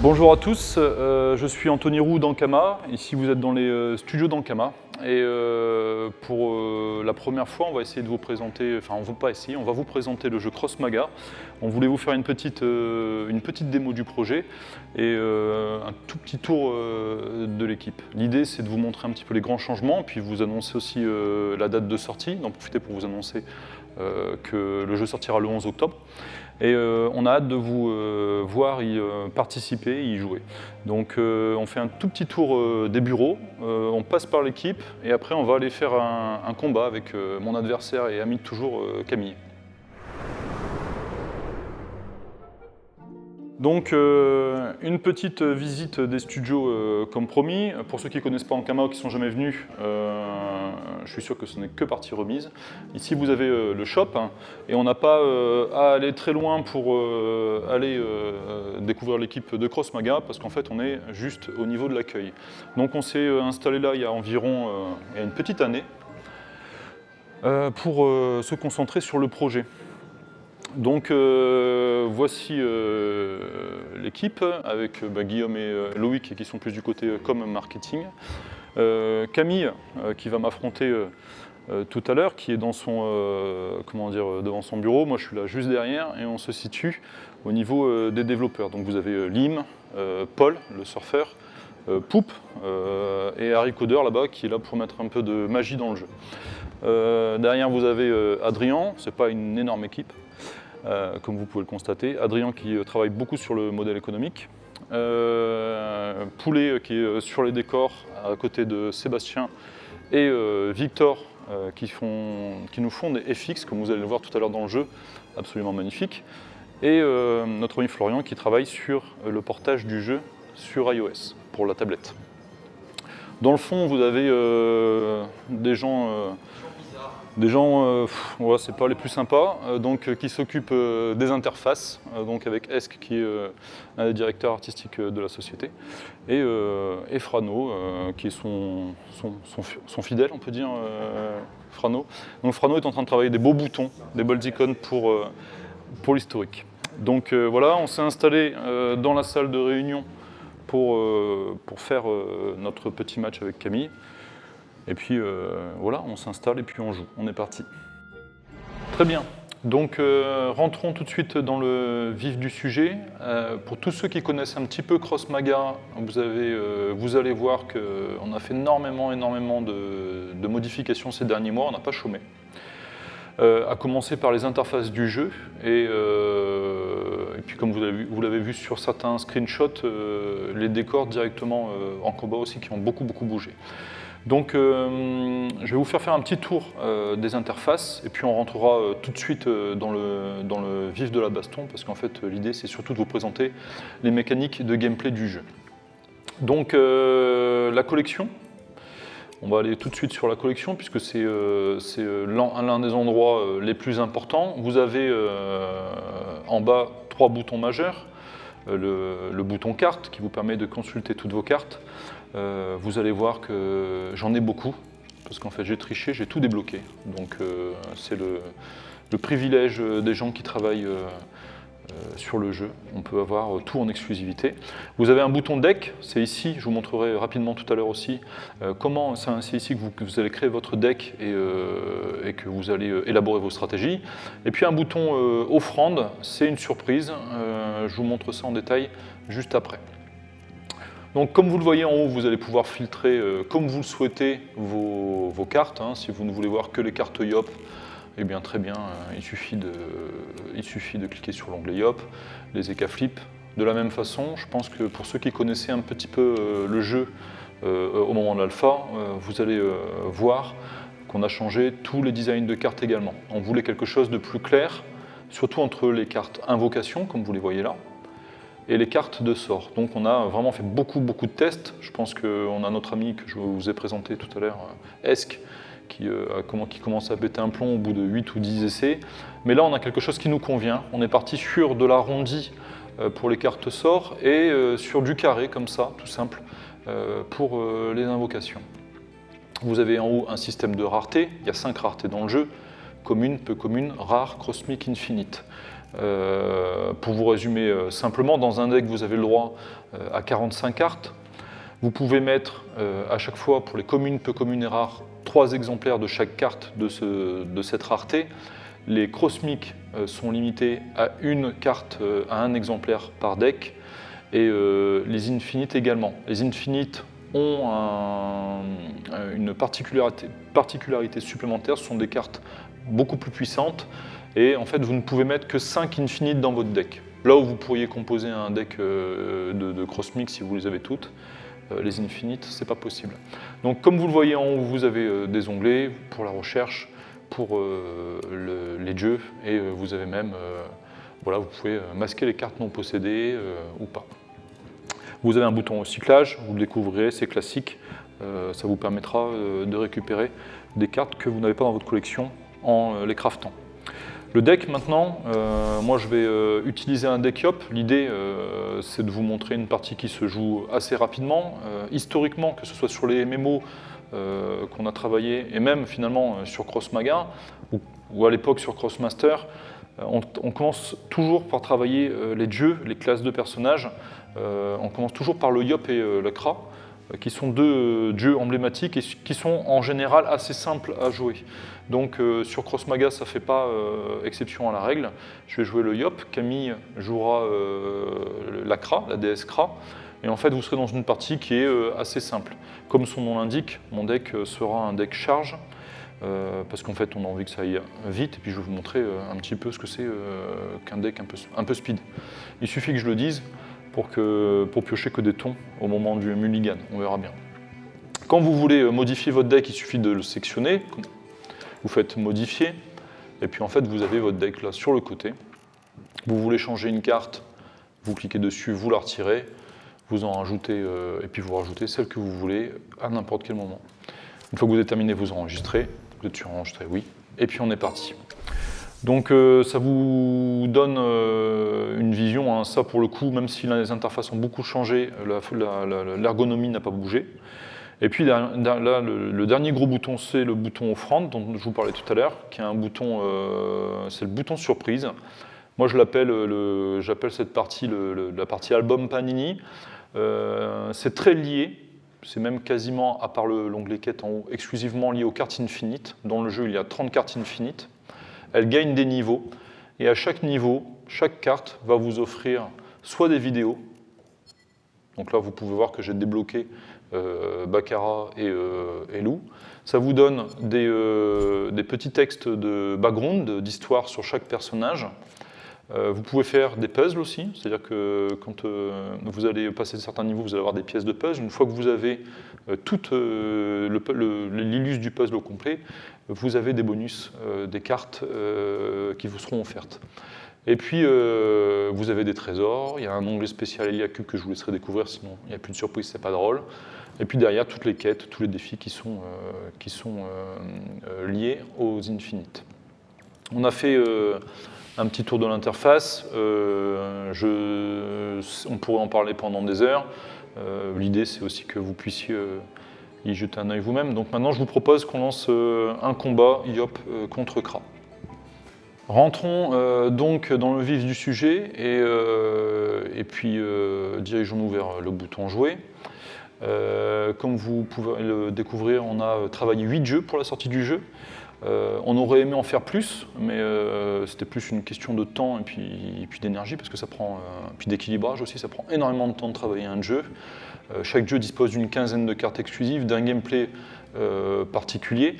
Bonjour à tous, je suis Anthony Roux d'Ankama. Ici vous êtes dans les studios d'Ankama. Et pour la première fois, on va essayer de vous présenter, enfin on va vous présenter le jeu Cross Maga. On voulait vous faire une petite démo du projet et un tout petit tour de l'équipe. L'idée c'est de vous montrer un petit peu les grands changements, puis vous annoncer aussi la date de sortie, d'en profiter pour vous annoncer que le jeu sortira le 11 octobre. Et on a hâte de vous voir y participer, y jouer. Donc on fait un tout petit tour des bureaux, on passe par l'équipe et après on va aller faire un combat avec mon adversaire et ami de toujours, Camille. Donc une petite visite des studios comme promis. Pour ceux qui ne connaissent pas Ankama ou qui ne sont jamais venus, je suis sûr que ce n'est que partie remise. Ici vous avez le shop et on n'a pas à aller très loin pour aller découvrir l'équipe de Cross Maga parce qu'en fait on est juste au niveau de l'accueil. Donc on s'est installé là il y a environ une petite année pour se concentrer sur le projet. Donc voici l'équipe avec Guillaume et Loïc qui sont plus du côté com marketing. Camille qui va m'affronter tout à l'heure, qui est dans son, devant son bureau. Moi je suis là juste derrière et on se situe au niveau des développeurs. Donc vous avez Lim, Paul, le surfeur, Poup et Harry Coder là-bas qui est là pour mettre un peu de magie dans le jeu. Derrière vous avez Adrien, c'est pas une énorme équipe. Comme vous pouvez le constater. Adrien qui travaille beaucoup sur le modèle économique. Poulet qui est sur les décors à côté de Sébastien et Victor qui nous font des FX, comme vous allez le voir tout à l'heure dans le jeu, absolument magnifique. Et notre ami Florian qui travaille sur le portage du jeu sur iOS pour la tablette. Dans le fond, vous avez des gens ouais, c'est pas les plus sympas, qui s'occupent des interfaces, donc avec Esk qui est un des directeurs artistiques de la société, et Frano qui est son fidèle, on peut dire, Frano. Donc Frano est en train de travailler des beaux boutons, des belles icônes pour l'historique. Donc voilà, on s'est installé dans la salle de réunion pour faire notre petit match avec Camille. Et puis voilà, on s'installe et puis on joue, on est parti. Très bien, donc rentrons tout de suite dans le vif du sujet. Pour tous ceux qui connaissent un petit peu Cross Maga, vous allez voir qu'on a fait énormément de modifications ces derniers mois, on n'a pas chômé. À commencer par les interfaces du jeu, et puis comme vous l'avez vu sur certains screenshots, les décors directement en combat aussi qui ont beaucoup bougé. Donc je vais vous faire un petit tour des interfaces et puis on rentrera tout de suite dans le vif de la baston parce qu'en fait l'idée c'est surtout de vous présenter les mécaniques de gameplay du jeu. Donc la collection, on va aller tout de suite sur la collection puisque c'est l'un des endroits les plus importants. Vous avez en bas 3 boutons majeurs. Le bouton carte qui vous permet de consulter toutes vos cartes. Vous allez voir que j'en ai beaucoup, parce qu'en fait j'ai triché, j'ai tout débloqué. Donc c'est le privilège des gens qui travaillent sur le jeu. On peut avoir tout en exclusivité. Vous avez un bouton deck, c'est ici, je vous montrerai rapidement tout à l'heure aussi, c'est ici que vous allez créer votre deck et que vous allez élaborer vos stratégies. Et puis un bouton offrande, c'est une surprise, je vous montre ça en détail juste après. Donc comme vous le voyez en haut, vous allez pouvoir filtrer comme vous le souhaitez vos cartes. Si vous ne voulez voir que les cartes Yop, eh bien très bien, il suffit de cliquer sur l'onglet Yop, les EK Flip. De la même façon, je pense que pour ceux qui connaissaient un petit peu le jeu au moment de l'alpha, vous allez voir qu'on a changé tous les designs de cartes également. On voulait quelque chose de plus clair, surtout entre les cartes invocation, comme vous les voyez là, et les cartes de sort. Donc on a vraiment fait beaucoup de tests. Je pense qu'on a notre ami que je vous ai présenté tout à l'heure, Esk, qui commence à péter un plomb au bout de 8 ou 10 essais. Mais là on a quelque chose qui nous convient. On est parti sur de l'arrondi pour les cartes sort et sur du carré comme ça, tout simple, pour les invocations. Vous avez en haut un système de rareté. Il y a 5 raretés dans le jeu. Commune, peu commune, rare, cosmique, infinite. Pour vous résumer simplement, dans un deck, vous avez le droit à 45 cartes. Vous pouvez mettre à chaque fois, pour les communes, peu communes et rares, 3 exemplaires de chaque carte de cette rareté. Les Cosmiques sont limités à une carte, à un exemplaire par deck, et les Infinites également. Les Infinites ont une particularité supplémentaire, ce sont des cartes beaucoup plus puissantes, et en fait vous ne pouvez mettre que 5 Infinites dans votre deck. Là où vous pourriez composer un deck de Cosmiques si vous les avez toutes, les Infinites, c'est pas possible. Donc comme vous le voyez en haut, vous avez des onglets pour la recherche, pour les jeux, et vous avez même, voilà, vous pouvez masquer les cartes non possédées ou pas. Vous avez un bouton recyclage, vous le découvrirez, c'est classique, ça vous permettra de récupérer des cartes que vous n'avez pas dans votre collection en les craftant. Le deck maintenant, moi je vais utiliser un deck Yop. L'idée c'est de vous montrer une partie qui se joue assez rapidement. Historiquement, que ce soit sur les mémos qu'on a travaillé et même finalement sur Crossmaga ou à l'époque sur Crossmaster, on commence toujours par travailler les jeux, les classes de personnages. On commence toujours par le Yop et le Kra, qui sont deux jeux emblématiques et qui sont en général assez simples à jouer. Donc sur Crossmaga, ça ne fait pas exception à la règle. Je vais jouer le Yop, Camille jouera la Kra, la déesse Kra, et en fait vous serez dans une partie qui est assez simple. Comme son nom l'indique, mon deck sera un deck charge, parce qu'en fait on a envie que ça aille vite, et puis je vais vous montrer un petit peu ce que c'est qu'un deck un peu speed. Il suffit que je le dise pour piocher que des tons au moment du mulligan, on verra bien. Quand vous voulez modifier votre deck, il suffit de le sectionner, vous faites modifier, et puis en fait vous avez votre deck là sur le côté. Vous voulez changer une carte, vous cliquez dessus, vous la retirez, vous en rajoutez, et puis vous rajoutez celle que vous voulez à n'importe quel moment. Une fois que vous avez terminé, vous enregistrez, vous êtes sur enregistrer, oui, et puis on est parti. Donc ça vous donne une vision, hein, ça pour le coup, même si les interfaces ont beaucoup changé, l'ergonomie n'a pas bougé. Et puis là, le dernier gros bouton, c'est le bouton offrande dont je vous parlais tout à l'heure, qui est un bouton, c'est le bouton surprise. Moi j'appelle cette partie la partie album Panini. C'est très lié, c'est même quasiment, à part l'onglet quête en haut, exclusivement lié aux cartes infinites. Dans le jeu, il y a 30 cartes infinites. Elles gagnent des niveaux, et à chaque niveau, chaque carte va vous offrir soit des vidéos, donc là vous pouvez voir que j'ai débloqué Baccarat et Lou. Ça vous donne des petits textes de background, d'histoire sur chaque personnage. Vous pouvez faire des puzzles aussi, c'est-à-dire que quand vous allez passer certains niveaux, vous allez avoir des pièces de puzzle. Une fois que vous avez toute l'illus du puzzle au complet, vous avez des bonus, des cartes qui vous seront offertes. Et puis, vous avez des trésors, il y a un onglet spécial Eliacube que je vous laisserai découvrir, sinon il n'y a plus de surprise, c'est pas drôle. Et puis derrière, toutes les quêtes, tous les défis qui sont liés aux Infinites. On a fait un petit tour de l'interface, on pourrait en parler pendant des heures. L'idée, c'est aussi que vous puissiez y jeter un œil vous-même. Donc maintenant, je vous propose qu'on lance un combat Yop contre Kra. Rentrons donc dans le vif du sujet et puis dirigeons-nous vers le bouton jouer. Comme vous pouvez le découvrir, on a travaillé 8 jeux pour la sortie du jeu. On aurait aimé en faire plus, mais c'était plus une question de temps et puis d'énergie, parce que ça prend, puis d'équilibrage aussi, ça prend énormément de temps de travailler un jeu. Chaque jeu dispose d'une quinzaine de cartes exclusives, d'un gameplay particulier.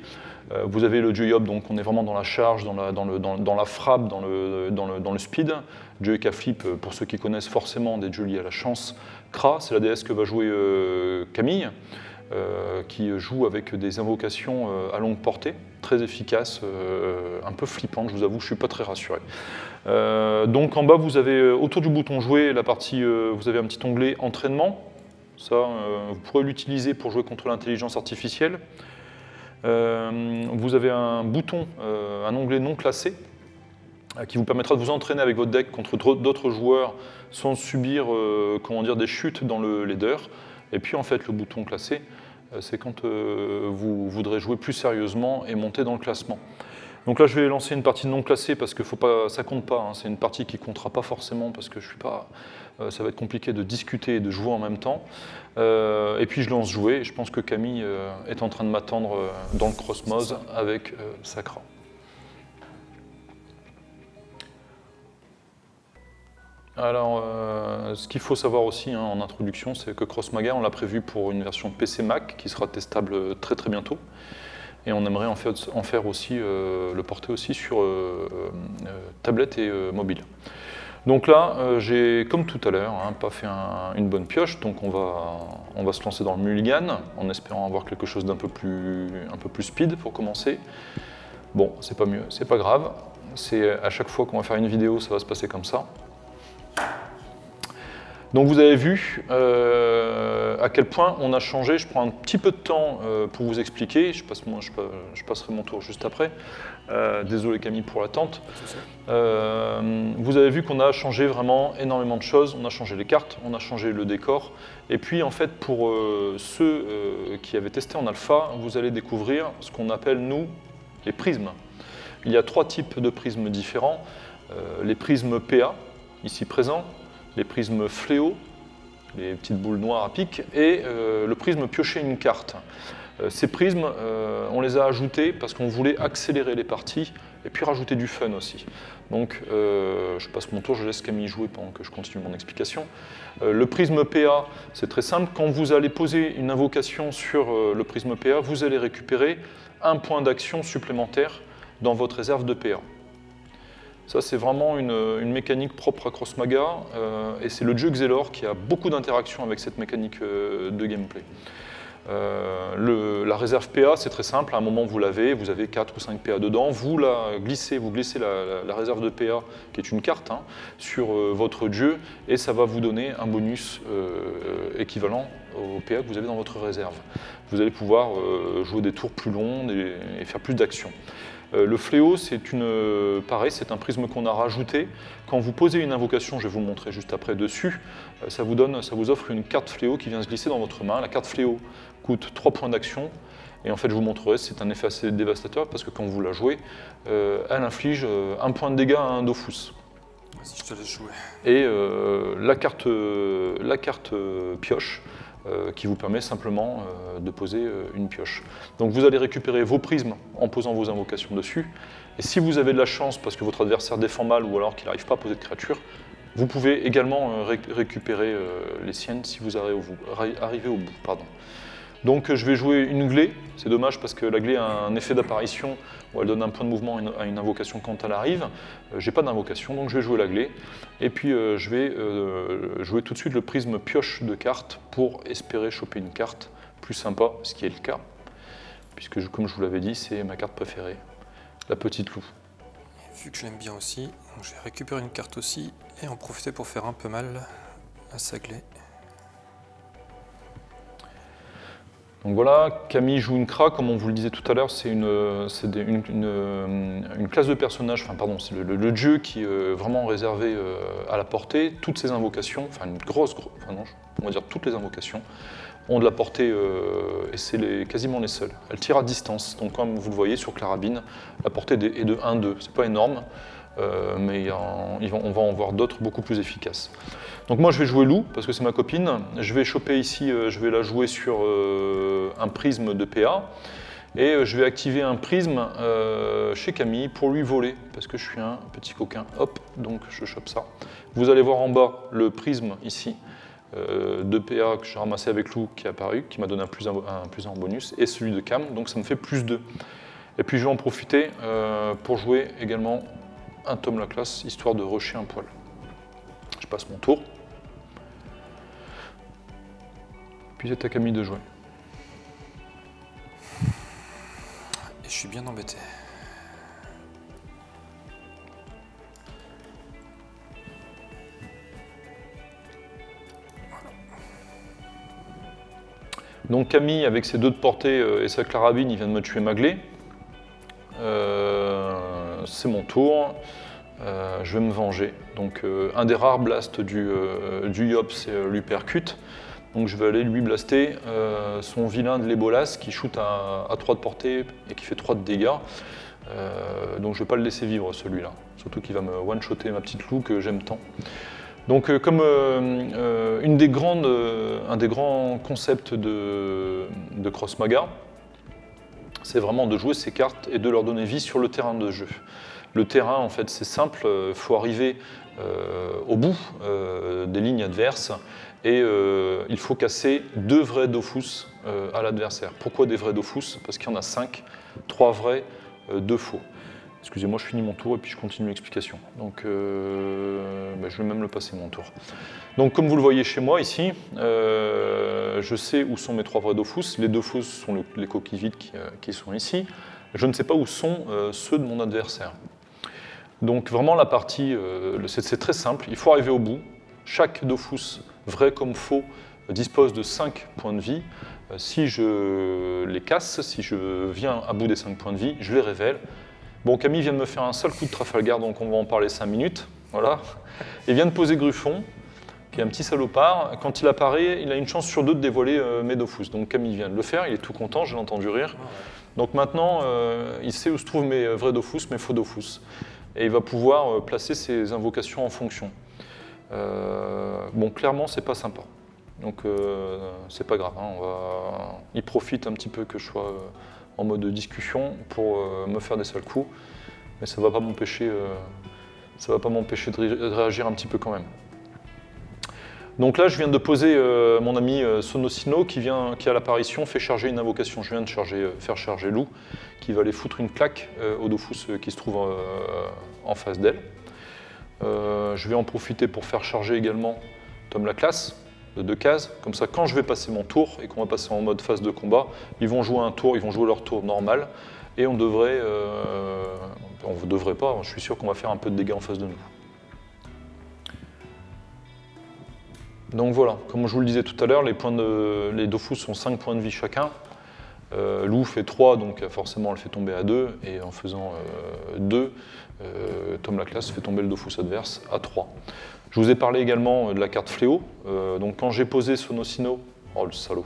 Vous avez le jeu Yop, donc on est vraiment dans la charge, dans la frappe, dans le speed. Jeu et flip, pour ceux qui connaissent forcément des jeux liés à la chance. Kra, c'est la déesse que va jouer Camille, qui joue avec des invocations à longue portée, très efficaces, un peu flippantes, je vous avoue, je ne suis pas très rassuré. Donc en bas, vous avez autour du bouton jouer, la partie, vous avez un petit onglet entraînement. Ça, vous pourrez l'utiliser pour jouer contre l'intelligence artificielle. Vous avez un bouton, un onglet non classé, qui vous permettra de vous entraîner avec votre deck contre d'autres joueurs sans subir des chutes dans le leader. Et puis en fait, le bouton classé, c'est quand vous voudrez jouer plus sérieusement et monter dans le classement. Donc là, je vais lancer une partie non classée parce que ça compte pas. Hein. C'est une partie qui comptera pas forcément parce que je suis pas. Ça va être compliqué de discuter et de jouer en même temps. Et puis je lance jouer. Et je pense que Camille est en train de m'attendre dans le Crossmose avec Sacra. Alors, ce qu'il faut savoir aussi en introduction, c'est que Crossmaga, on l'a prévu pour une version PC Mac qui sera testable très très bientôt. Et on aimerait en faire aussi, le porter aussi sur tablette et mobile. Donc là, j'ai, comme tout à l'heure, pas fait une bonne pioche, donc on va se lancer dans le mulligan, en espérant avoir quelque chose d'un peu plus speed pour commencer. Bon, c'est pas mieux, c'est pas grave. C'est à chaque fois qu'on va faire une vidéo, ça va se passer comme ça. Donc vous avez vu à quel point on a changé. Je prends un petit peu de temps pour vous expliquer. Je passerai mon tour juste après. Désolé Camille pour l'attente. Vous avez vu qu'on a changé vraiment énormément de choses. On a changé les cartes, on a changé le décor. Et puis en fait pour ceux qui avaient testé en alpha, vous allez découvrir ce qu'on appelle nous les prismes. Il y a 3 types de prismes différents. Les prismes PA, ici présents, les prismes fléau, les petites boules noires à pic, et le prisme piocher une carte. Ces prismes, on les a ajoutés parce qu'on voulait accélérer les parties et puis rajouter du fun aussi. Donc je passe mon tour, je laisse Camille jouer pendant que je continue mon explication. Le prisme PA, c'est très simple. Quand vous allez poser une invocation sur le prisme PA, vous allez récupérer un point d'action supplémentaire dans votre réserve de PA. Ça, c'est vraiment une mécanique propre à Crossmaga, et c'est le dieu Xelor qui a beaucoup d'interactions avec cette mécanique de gameplay. La réserve PA, c'est très simple, à un moment vous l'avez, vous avez 4 ou 5 PA dedans, vous glissez la réserve de PA, qui est une carte, sur votre dieu, et ça va vous donner un bonus équivalent au PA que vous avez dans votre réserve. Vous allez pouvoir jouer des tours plus longs et faire plus d'actions. Le fléau, c'est pareil, c'est un prisme qu'on a rajouté. Quand vous posez une invocation, je vais vous le montrer juste après dessus, ça vous offre une carte fléau qui vient se glisser dans votre main. La carte fléau coûte 3 points d'action. Et en fait, je vous montrerai, c'est un effet assez dévastateur parce que quand vous la jouez, elle inflige 1 point de dégâts à un Dofus. Vas-y, je te laisse jouer. Et la carte pioche, qui vous permet simplement de poser une pioche. Donc vous allez récupérer vos prismes en posant vos invocations dessus, et si vous avez de la chance parce que votre adversaire défend mal ou alors qu'il n'arrive pas à poser de créature, vous pouvez également récupérer les siennes si vous arrivez au bout. Pardon. Donc je vais jouer une glée, c'est dommage parce que la glée a un effet d'apparition où elle donne un point de mouvement à une invocation quand elle arrive. J'ai pas d'invocation, donc je vais jouer la glée. Et puis je vais jouer tout de suite le prisme pioche de cartes pour espérer choper une carte plus sympa, ce qui est le cas. Puisque comme je vous l'avais dit, c'est ma carte préférée, la petite loup. Vu que je l'aime bien aussi, donc je vais récupérer une carte aussi et en profiter pour faire un peu mal à sa glée. Donc voilà, Camille joue une Kra, comme on vous le disait tout à l'heure, c'est une classe de personnage, enfin pardon, c'est le dieu qui est vraiment réservé à la portée. Toutes ses invocations, enfin on va dire toutes les invocations, ont de la portée et c'est quasiment les seules. Elle tire à distance, donc comme vous le voyez sur Clarabine, la portée est de 1-2, c'est pas énorme, mais on va en voir d'autres beaucoup plus efficaces. Donc moi je vais jouer loup parce que c'est ma copine. Je vais choper ici, je vais la jouer sur un prisme de PA. Et je vais activer un prisme chez Camille pour lui voler parce que je suis un petit coquin. Hop, donc je chope ça. Vous allez voir en bas le prisme ici de PA que j'ai ramassé avec loup qui est apparu, qui m'a donné un plus 1 en bonus, et celui de Cam, donc ça me fait plus 2. Et puis je vais en profiter pour jouer également un tome la classe, histoire de rusher un poil. Je passe mon tour. Puis c'est à Camille de jouer. Et je suis bien embêté. Donc Camille, avec ses 2 de portée et sa carabine, il vient de me tuer ma glée. C'est mon tour. Je vais me venger. Donc un des rares blasts du Yop, c'est l'Upercute. Donc je vais aller lui blaster son vilain de l'Ebolas qui shoot à 3 de portée et qui fait 3 de dégâts. Donc je ne vais pas le laisser vivre celui-là. Surtout qu'il va me one-shotter ma petite loup que j'aime tant. Donc comme un des grands concepts de Cross Maga, c'est vraiment de jouer ces cartes et de leur donner vie sur le terrain de jeu. Le terrain, en fait, c'est simple, il faut arriver au bout des lignes adverses et il faut casser 2 vrais Dofus à l'adversaire. Pourquoi des vrais Dofus? Parce qu'il y en a 5, 3 vrais, 2 faux. Excusez-moi, je finis mon tour et puis je continue l'explication. Donc, je vais même le passer mon tour. Donc, comme vous le voyez chez moi ici, je sais où sont mes 3 vrais Dofus. Les Dofus sont les coquilles vides qui sont ici. Je ne sais pas où sont ceux de mon adversaire. Donc, vraiment, la partie, c'est très simple. Il faut arriver au bout. Chaque Dofus, vrai comme faux, dispose de 5 points de vie. Si je les casse, si je viens à bout des 5 points de vie, je les révèle. Bon, Camille vient de me faire un sale coup de Trafalgar, donc on va en parler 5 minutes. Voilà. Il vient de poser Gruffon, qui est un petit salopard. Quand il apparaît, il a une chance sur 2 de dévoiler mes Dofus. Donc Camille vient de le faire, il est tout content, j'ai entendu rire. Donc maintenant, il sait où se trouvent mes vrais Dofus, mes faux Dofus. Et il va pouvoir placer ses invocations en fonction. Bon, clairement, c'est pas sympa. Donc c'est pas grave, hein, il profite un petit peu que je sois en mode discussion pour me faire des sales coups, mais ça va pas m'empêcher de réagir un petit peu quand même. Donc là, je viens de poser mon ami Sonosino qui à l'apparition fait charger une invocation. Je viens de faire charger Lou, qui va aller foutre une claque au Dofus qui se trouve en face d'elle. Je vais en profiter pour faire charger également Tom la classe de 2 cases. Comme ça, quand je vais passer mon tour et qu'on va passer en mode phase de combat, ils vont jouer leur tour normal et on devrait pas, je suis sûr qu'on va faire un peu de dégâts en face de nous. Donc voilà, comme je vous le disais tout à l'heure, les Dofus sont 5 points de vie chacun. Lou fait 3, donc forcément elle fait tomber à 2, et en faisant 2, Tom la classe fait tomber le Dofus adverse à 3. Je vous ai parlé également de la carte Fléau, donc quand j'ai posé Sonosino, oh le salaud,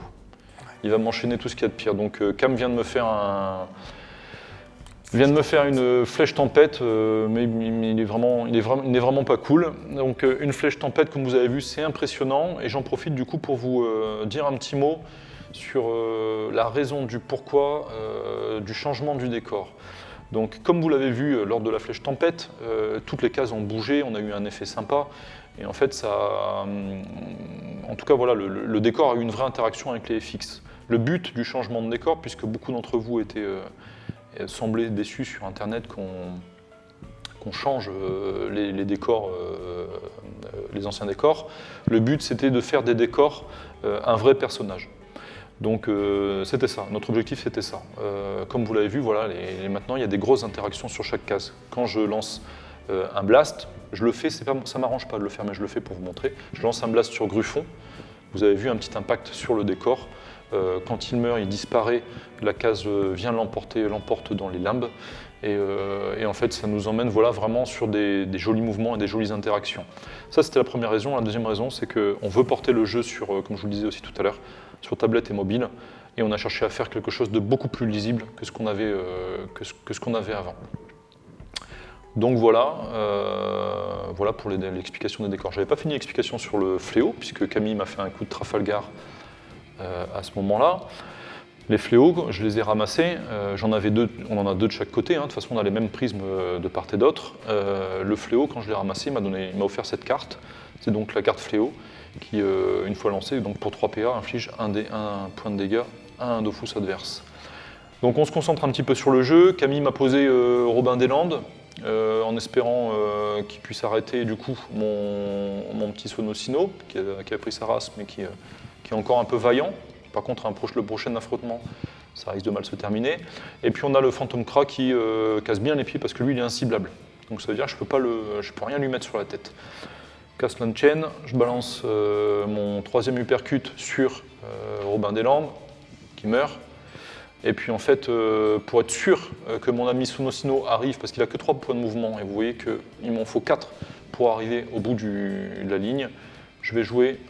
il va m'enchaîner tout ce qu'il y a de pire. Donc Cam vient de me faire une flèche tempête, mais il n'est vraiment pas cool. Donc une flèche tempête, comme vous avez vu, c'est impressionnant, et j'en profite du coup pour vous dire un petit mot sur la raison du pourquoi du changement du décor. Donc comme vous l'avez vu lors de la flèche tempête, toutes les cases ont bougé, on a eu un effet sympa, et en fait en tout cas voilà, le décor a eu une vraie interaction avec les FX. Le but du changement de décor, puisque beaucoup d'entre vous semblaient déçus sur internet qu'on change les décors, les anciens décors, le but c'était de faire des décors un vrai personnage. Donc c'était ça, notre objectif c'était ça. Comme vous l'avez vu, voilà, maintenant il y a des grosses interactions sur chaque case. Quand je lance un blast, je le fais, ça ne m'arrange pas de le faire, mais je le fais pour vous montrer. Je lance un blast sur Gruffon, vous avez vu un petit impact sur le décor. Quand il meurt, il disparaît, la case vient l'emporte dans les limbes. Et en fait, ça nous emmène vraiment sur des jolis mouvements et des jolies interactions. Ça, c'était la première raison. La deuxième raison, c'est qu'on veut porter le jeu sur, comme je vous le disais aussi tout à l'heure, sur tablette et mobile. Et on a cherché à faire quelque chose de beaucoup plus lisible que ce qu'on avait avant. Donc voilà pour l'explication des décors. Je n'avais pas fini l'explication sur le fléau, puisque Camille m'a fait un coup de Trafalgar à ce moment-là. Les fléaux, je les ai ramassés, j'en avais 2, on en a 2 de chaque côté, hein. De toute façon on a les mêmes prismes de part et d'autre. Le fléau, quand je l'ai ramassé, il m'a offert cette carte, c'est donc la carte fléau, qui, une fois lancée, donc pour 3 PA, inflige un point de dégâts à un Dofus adverse. Donc on se concentre un petit peu sur le jeu. Camille m'a posé Robin des Landes, en espérant qu'il puisse arrêter du coup mon petit Sonosino, qui a pris sa race, mais qui est encore un peu vaillant. Par contre, le prochain affrontement, ça risque de mal se terminer. Et puis on a le Phantom Kra qui casse bien les pieds parce que lui, il est inciblable. Donc ça veut dire que je peux rien lui mettre sur la tête. Casse l'Unchain, je balance mon 3e uppercut sur Robin des Landes, qui meurt. Et puis en fait, pour être sûr que mon ami Sonosino arrive, parce qu'il n'a que 3 points de mouvement, et vous voyez qu'il m'en faut 4 pour arriver au bout de la ligne, je vais jouer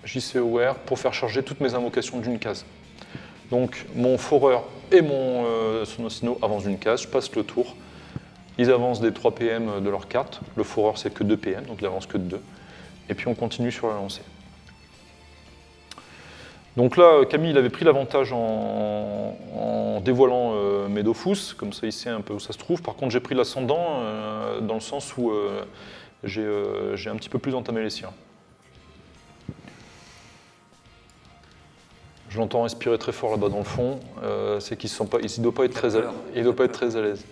JC Aware pour faire charger toutes mes invocations d'une case. Donc mon foreur et mon Sonosino avance d'une case, je passe le tour. Ils avancent des 3 PM de leur carte. Le fourreur, c'est que 2 PM, donc il avance que de 2. Et puis on continue sur la lancée. Donc là, Camille, il avait pris l'avantage en dévoilant mes Dofus, comme ça il sait un peu où ça se trouve. Par contre, j'ai pris l'ascendant dans le sens où j'ai un petit peu plus entamé les siens. Je l'entends respirer très fort là-bas dans le fond, c'est qu'il ne doit pas être très à l'aise.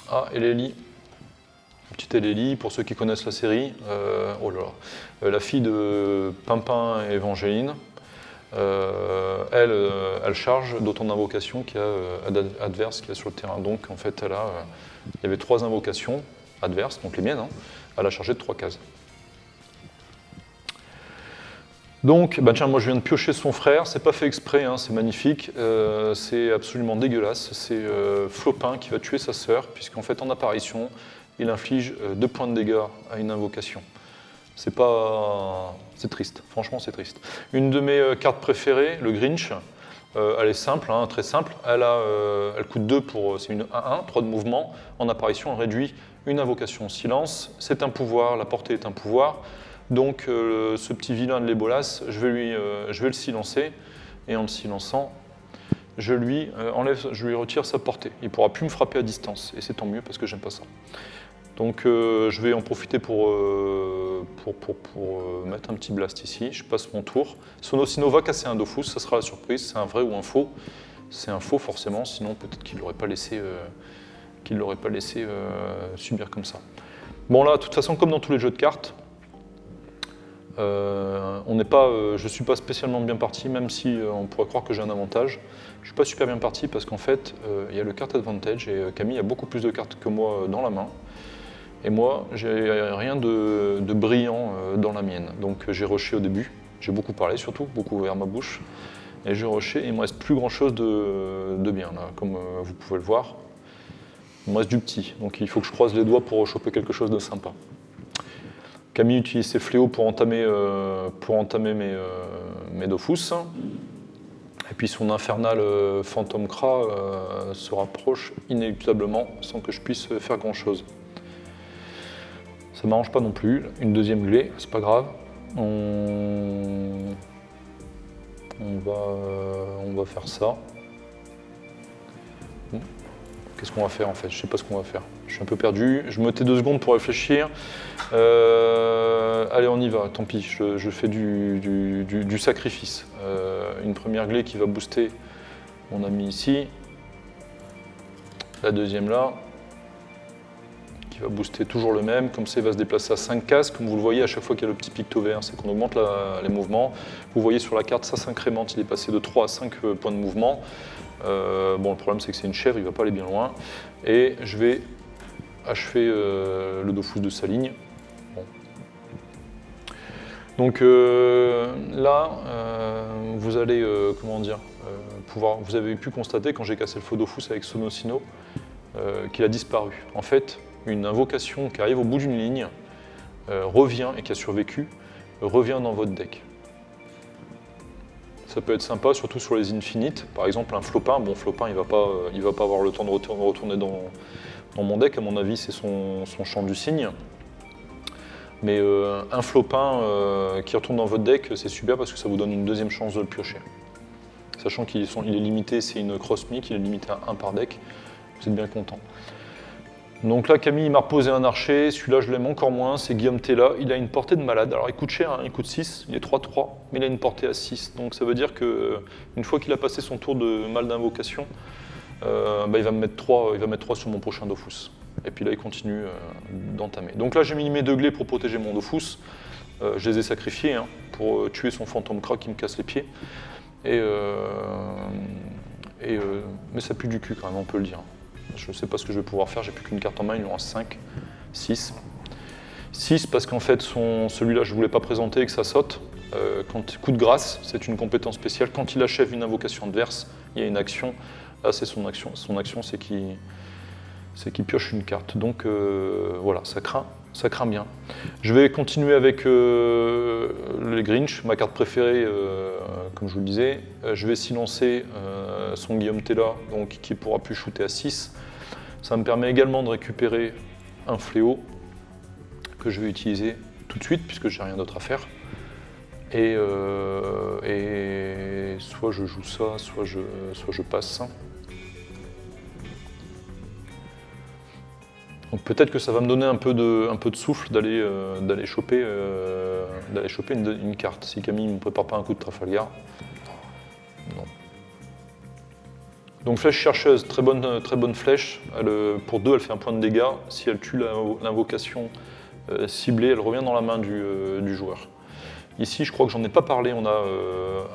Ah, Eleli. Petite Eleli, pour ceux qui connaissent la série, oh là là, la fille de Pimpin et Évangéline, elle charge d'autant d'invocations qu'il y a adverses qu'il y a sur le terrain. Donc en fait, il y avait 3 invocations adverses, donc les miennes, hein, elle a chargé de 3 cases. Donc, bah tiens, moi je viens de piocher son frère, c'est pas fait exprès, hein, c'est magnifique, c'est absolument dégueulasse, c'est Flopin qui va tuer sa sœur, puisqu'en fait en apparition, il inflige 2 points de dégâts à une invocation. C'est triste, franchement c'est triste. Une de mes cartes préférées, le Grinch, elle est simple, hein, très simple, elle coûte 2 c'est une 1-1, 3 de mouvement, en apparition elle réduit une invocation silence, c'est un pouvoir, la portée est un pouvoir. Donc ce petit vilain de l'Ebolas, je vais le silencer, et en le silençant, je lui retire sa portée. Il ne pourra plus me frapper à distance, et c'est tant mieux parce que j'aime pas ça. Donc je vais en profiter pour mettre un petit blast ici, je passe mon tour. Sonosino va casser un Dofus, ça sera la surprise, c'est un vrai ou un faux. C'est un faux forcément, sinon peut-être qu'il ne l'aurait pas laissé, subir comme ça. Bon là, de toute façon, comme dans tous les jeux de cartes, je ne suis pas spécialement bien parti, même si on pourrait croire que j'ai un avantage. Je ne suis pas super bien parti parce qu'en fait, il y a le card advantage et Camille a beaucoup plus de cartes que moi dans la main. Et moi, j'ai rien de brillant dans la mienne. Donc j'ai rushé au début, j'ai beaucoup parlé surtout, beaucoup ouvert ma bouche. Et j'ai rushé et il ne me reste plus grand chose de bien là, comme vous pouvez le voir. Il me reste du petit, donc il faut que je croise les doigts pour choper quelque chose de sympa. Camille utilise ses fléaux pour entamer mes Dofus. Et puis son infernal Phantom Kra se rapproche inéluctablement sans que je puisse faire grand chose. Ça m'arrange pas non plus. Une deuxième glé, c'est pas grave. On va faire ça. Qu'est-ce qu'on va faire en fait? Je sais pas ce qu'on va faire. Je suis un peu perdu. Je me tais 2 secondes pour réfléchir. Allez, on y va. Tant pis, je fais du sacrifice. Une première glé qui va booster mon ami ici. La deuxième là, qui va booster toujours le même. Comme ça, il va se déplacer à 5 cases. Comme vous le voyez, à chaque fois qu'il y a le petit picto vert, c'est qu'on augmente les mouvements. Vous voyez sur la carte, ça s'incrémente. Il est passé de 3 à 5 points de mouvement. Bon, le problème, c'est que c'est une chèvre, il ne va pas aller bien loin. Et je vais achever le Dofus de sa ligne. Bon. Donc là, vous allez, vous avez pu constater, quand j'ai cassé le faux Dofus avec Sonosino, qu'il a disparu. En fait, une invocation qui arrive au bout d'une ligne, revient, et qui a survécu, revient dans votre deck. Ça peut être sympa, surtout sur les infinites. Par exemple, un Flopin. Bon, Flopin, il va pas avoir le temps de retourner dans mon deck. À mon avis, c'est son champ du cygne. Mais un Flopin qui retourne dans votre deck, c'est super parce que ça vous donne une deuxième chance de le piocher. Sachant qu'il est limité, c'est une cross-mic, il est limité à 1 par deck. Vous êtes bien content. Donc là, Camille m'a reposé un archer, celui-là je l'aime encore moins, c'est Guillaume Tella. Il a une portée de malade, alors il coûte cher, hein, il coûte 6, il est 3-3, mais il a une portée à 6. Donc ça veut dire qu'une fois qu'il a passé son tour de mal d'invocation, il va me mettre 3 sur mon prochain Dofus. Et puis là, il continue d'entamer. Donc là, j'ai mis mes 2 glés pour protéger mon Dofus. Je les ai sacrifiés hein, pour tuer son Phantom Kra qui me casse les pieds. Mais ça pue du cul quand même, on peut le dire. Je ne sais pas ce que je vais pouvoir faire, j'ai plus qu'une carte en main, il en reste 5, 6. 6 parce qu'en fait, celui-là, je ne voulais pas présenter et que ça saute. Coup de grâce, c'est une compétence spéciale. Quand il achève une invocation adverse, il y a une action. Là, c'est son action. Son action, c'est qu'il c'est qu'il pioche une carte. Donc voilà, ça craint bien. Je vais continuer avec les Grinch, ma carte préférée, comme je vous le disais. Je vais silencer son Guillaume Tella, donc, qui pourra plus shooter à 6. Ça me permet également de récupérer un fléau que je vais utiliser tout de suite, puisque j'ai rien d'autre à faire. Et soit je joue ça, soit je passe. Donc peut-être que ça va me donner un peu de souffle d'aller choper une carte. Si Camille ne me prépare pas un coup de Trafalgar. Non. Donc flèche chercheuse, très bonne flèche. Pour 2, elle fait un point de dégâts. Si elle tue l'invocation ciblée, elle revient dans la main du joueur. Ici, je crois que j'en ai pas parlé, on a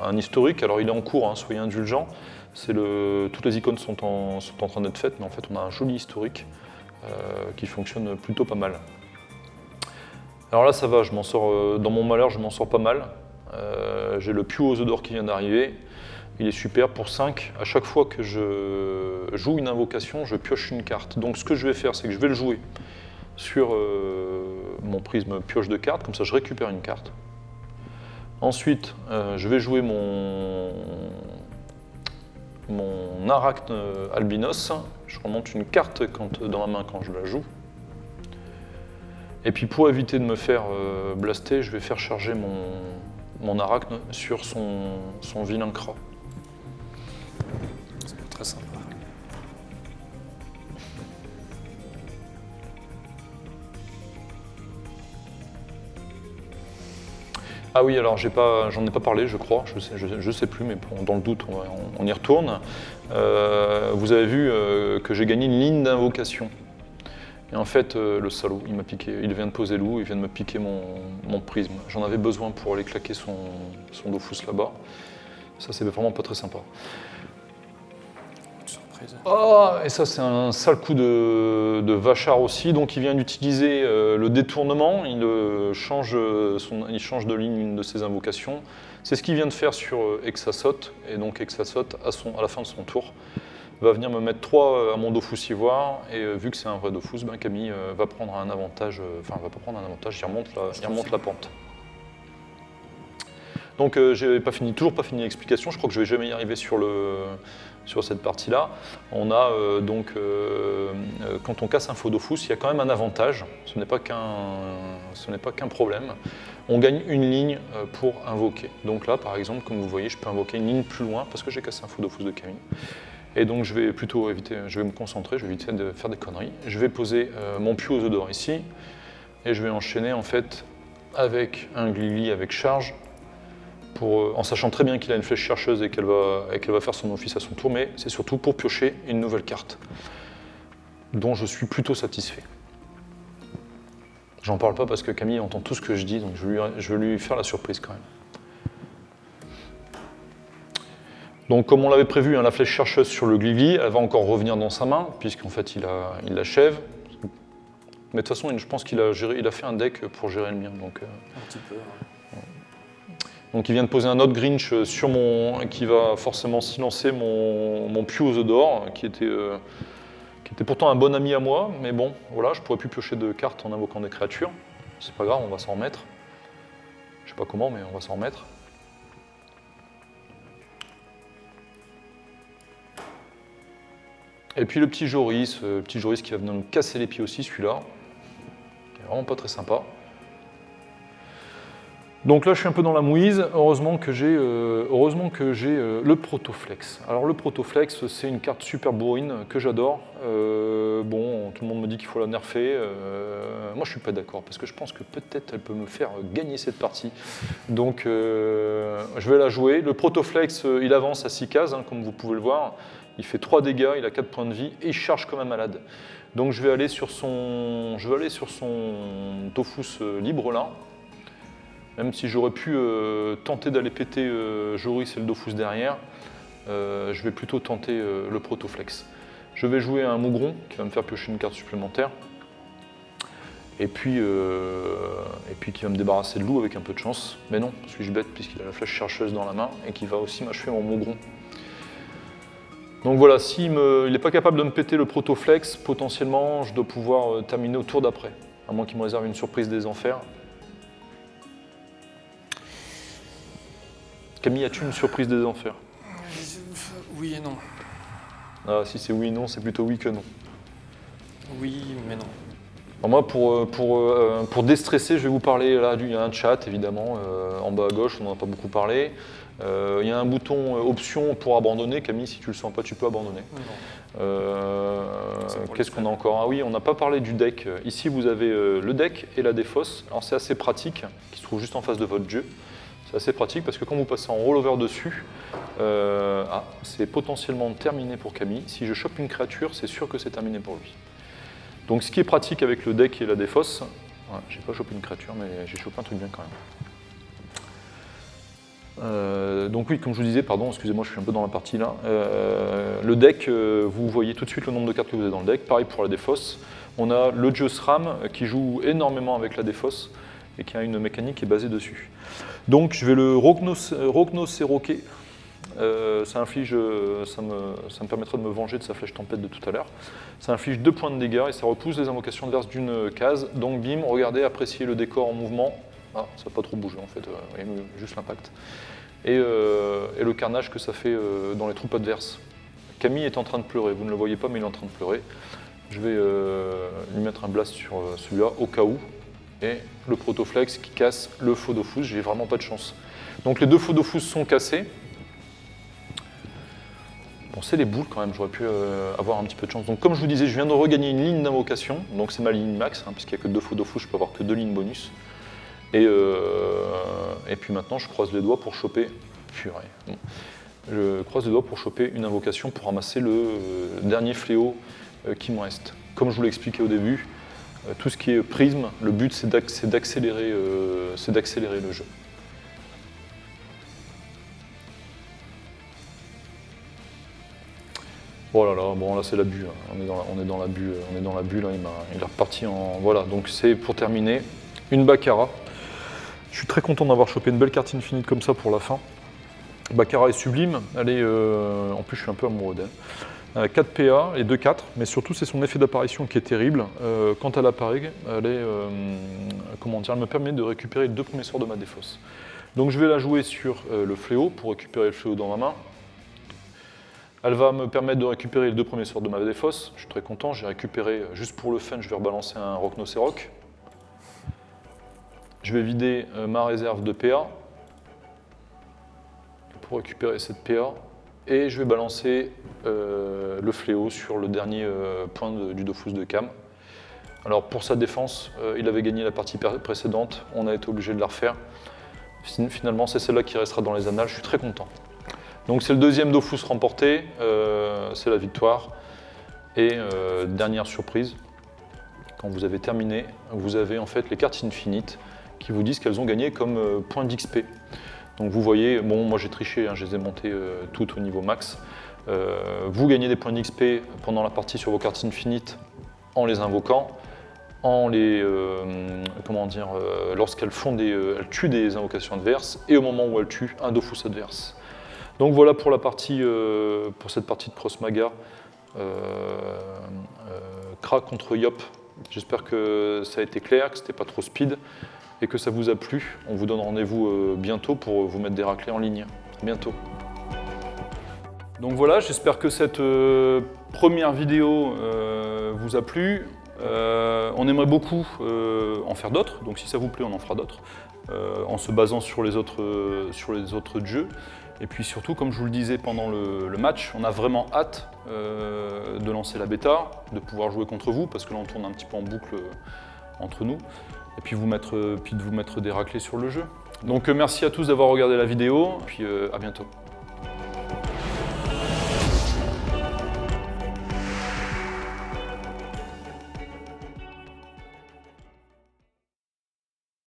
un historique. Alors il est en cours, hein, soyez indulgents. Toutes les icônes sont en train d'être faites, mais en fait on a un joli historique. Qui fonctionne plutôt pas mal. Alors là ça va, je m'en sors dans mon malheur, je m'en sors pas mal. J'ai le Pew aux œufs d'or qui vient d'arriver. Il est super pour 5. À chaque fois que je joue une invocation, je pioche une carte. Donc ce que je vais faire, c'est que je vais le jouer sur mon prisme pioche de cartes, comme ça je récupère une carte. Ensuite, je vais jouer mon Arachne Albinos. Je remonte une carte dans la main quand je la joue. Et puis pour éviter de me faire blaster, je vais faire charger mon Arachne sur son vilain Kra. C'est très sympa. Ah oui, alors j'en ai pas parlé, je crois, je sais plus, mais dans le doute, on y retourne. Vous avez vu que j'ai gagné une ligne d'invocation. Et en fait, le salaud, il m'a piqué, il vient de poser loup, il vient de me piquer mon prisme. J'en avais besoin pour aller claquer son Dofus là-bas. Ça, c'est vraiment pas très sympa. Surprise. Oh, et ça, c'est un sale coup de Vachar aussi. Donc, il vient d'utiliser le détournement. Il change de ligne une de ses invocations. C'est ce qu'il vient de faire sur Exasot. Et donc, Exasot, à la fin de son tour, va venir me mettre 3 à mon Dofus Ivoire. Et vu que c'est un vrai Dofus, Camille va prendre un avantage. Enfin, va pas prendre un avantage, il remonte la pente. Donc, j'ai toujours pas fini l'explication. Je crois que je vais jamais y arriver sur cette partie-là. On a quand on casse un faux Dofus, il y a quand même un avantage. Ce n'est pas qu'un problème. On gagne une ligne pour invoquer. Donc là, par exemple, comme vous voyez, je peux invoquer une ligne plus loin parce que j'ai cassé un faux Dofus de Camille. Et donc je vais plutôt éviter, je vais me concentrer, je vais éviter de faire des conneries. Je vais poser mon Pew aux œufs d'or ici, et je vais enchaîner en fait avec un Glili avec charge, en sachant très bien qu'il a une flèche chercheuse et qu'elle va faire son office à son tour, mais c'est surtout pour piocher une nouvelle carte, dont je suis plutôt satisfait. J'en parle pas parce que Camille entend tout ce que je dis, donc je vais lui faire la surprise quand même. Donc comme on l'avait prévu, hein, la flèche chercheuse sur le Glili, elle va encore revenir dans sa main, puisqu'en fait il l'achève. Mais de toute façon, je pense qu'il a fait un deck pour gérer le mien. Donc, un petit peu. Ouais. Donc il vient de poser un autre Grinch qui va forcément silencer mon Pew aux œufs d'or, qui était pourtant un bon ami à moi, mais bon, voilà, je pourrais plus piocher de cartes en invoquant des créatures. C'est pas grave, on va s'en remettre. Je sais pas comment, mais on va s'en remettre. Et puis le petit Joris qui va venir nous casser les pieds aussi, celui-là. Il est vraiment pas très sympa. Donc là, je suis un peu dans la mouise. Heureusement que j'ai le Protoflex. Alors le Protoflex, c'est une carte super bourrine que j'adore. Bon, tout le monde me dit qu'il faut la nerfer. Moi, je suis pas d'accord parce que je pense que peut-être elle peut me faire gagner cette partie. Donc, je vais la jouer. Le Protoflex, il avance à 6 cases, hein, comme vous pouvez le voir. Il fait 3 dégâts, il a 4 points de vie et il charge comme un malade. Donc, je vais aller sur son Dofus libre là. Même si j'aurais pu tenter d'aller péter Joris et le Dofus derrière, je vais plutôt tenter le Protoflex. Je vais jouer un Mougron qui va me faire piocher une carte supplémentaire. Et puis qui va me débarrasser de loup avec un peu de chance. Mais non, suis-je bête puisqu'il a la flèche chercheuse dans la main et qui va aussi m'achever mon Mougron. Donc voilà, s'il n'est pas capable de me péter le protoflex, potentiellement je dois pouvoir terminer au tour d'après. À moins qu'il me réserve une surprise des enfers. Camille, as-tu une surprise des enfers? Oui et non. Ah, si c'est oui et non, c'est plutôt oui que non. Oui, mais non. Alors moi, pour déstresser, je vais vous parler, là, il y a un chat, évidemment, en bas à gauche, on n'en a pas beaucoup parlé. Il y a un bouton option pour abandonner. Camille, si tu le sens pas, tu peux abandonner. Qu'est-ce qu'on a encore? Ah oui, on n'a pas parlé du deck. Ici, vous avez le deck et la défausse. Alors c'est assez pratique, qui se trouve juste en face de votre jeu. C'est assez pratique parce que quand vous passez en rollover dessus, c'est potentiellement terminé pour Camille. Si je chope une créature, c'est sûr que c'est terminé pour lui. Donc ce qui est pratique avec le deck et la défausse, j'ai pas chopé une créature, mais j'ai chopé un truc bien quand même. Donc oui, comme je vous disais, pardon, excusez-moi, je suis un peu dans la partie là. Le deck, vous voyez tout de suite le nombre de cartes que vous avez dans le deck. Pareil pour la défausse. On a le dieu SRAM qui joue énormément avec la défausse et qui a une mécanique qui est basée dessus. Donc je vais le Rognoseroke. Ça me permettra de me venger de sa flèche tempête de tout à l'heure. Ça inflige 2 points de dégâts et ça repousse les invocations adverses d'une case. Donc bim, regardez, appréciez le décor en mouvement. Ah, ça n'a pas trop bougé en fait, juste l'impact. Et le carnage que ça fait dans les troupes adverses. Camille est en train de pleurer, vous ne le voyez pas mais il est en train de pleurer. Je vais lui mettre un blast sur celui-là au cas où. Et le protoflex qui casse le faux Dofus, j'ai vraiment pas de chance. Donc les 2 faux Dofus sont cassés. Bon, c'est les boules quand même, j'aurais pu avoir un petit peu de chance. Donc comme je vous disais, je viens de regagner une ligne d'invocation, donc c'est ma ligne max, puisqu'il n'y a que 2 faux Dofus, je peux avoir que 2 lignes bonus. Et puis maintenant, je croise les doigts pour choper... Purée. Bon. Je croise les doigts pour choper une invocation pour ramasser le dernier fléau qui me reste. Comme je vous l'ai expliqué au début, tout ce qui est prisme, le but c'est d'accélérer le jeu. Oh là là, bon là c'est l'abus, hein. On est dans l'abus, là, il est reparti en... Voilà, donc c'est pour terminer, une Baccarat. Je suis très content d'avoir chopé une belle carte infinite comme ça pour la fin. Baccarat est sublime, elle est, en plus je suis un peu amoureux d'elle. 4 PA et 2-4, mais surtout c'est son effet d'apparition qui est terrible. Quand elle apparaît, elle me permet de récupérer les 2 premiers sorts de ma défausse. Donc je vais la jouer sur le fléau pour récupérer le fléau dans ma main. Elle va me permettre de récupérer les 2 premiers sorts de ma défausse. Je suis très content, j'ai récupéré, juste pour le fun, je vais rebalancer un Rognoseroke. Je vais vider ma réserve de PA pour récupérer cette PA. Et je vais balancer le fléau sur le dernier point du Dofus de Cam. Alors pour sa défense, il avait gagné la partie précédente, on a été obligé de la refaire. Finalement, c'est celle-là qui restera dans les annales, je suis très content. Donc c'est le 2e Dofus remporté, c'est la victoire. Et dernière surprise, quand vous avez terminé, vous avez en fait les cartes infinites qui vous disent qu'elles ont gagné comme points d'XP. Donc vous voyez, bon moi j'ai triché, je les ai montées toutes au niveau max. Vous gagnez des points d'XP pendant la partie sur vos cartes infinites en les invoquant, lorsqu'elles elles tuent des invocations adverses et au moment où elles tuent un Dofus adverse. Donc voilà pour cette partie de Cross Maga, Kra contre Yop. J'espère que ça a été clair, que c'était pas trop speed et que ça vous a plu. On vous donne rendez-vous bientôt pour vous mettre des raclés en ligne. À bientôt. Donc voilà, j'espère que cette première vidéo vous a plu. On aimerait beaucoup en faire d'autres, donc si ça vous plaît, on en fera d'autres, en se basant sur les autres jeux. Et puis surtout, comme je vous le disais pendant le match, on a vraiment hâte de lancer la bêta, de pouvoir jouer contre vous, parce que là on tourne un petit peu en boucle entre nous, et puis de vous mettre des raclés sur le jeu. Donc merci à tous d'avoir regardé la vidéo, et puis à bientôt.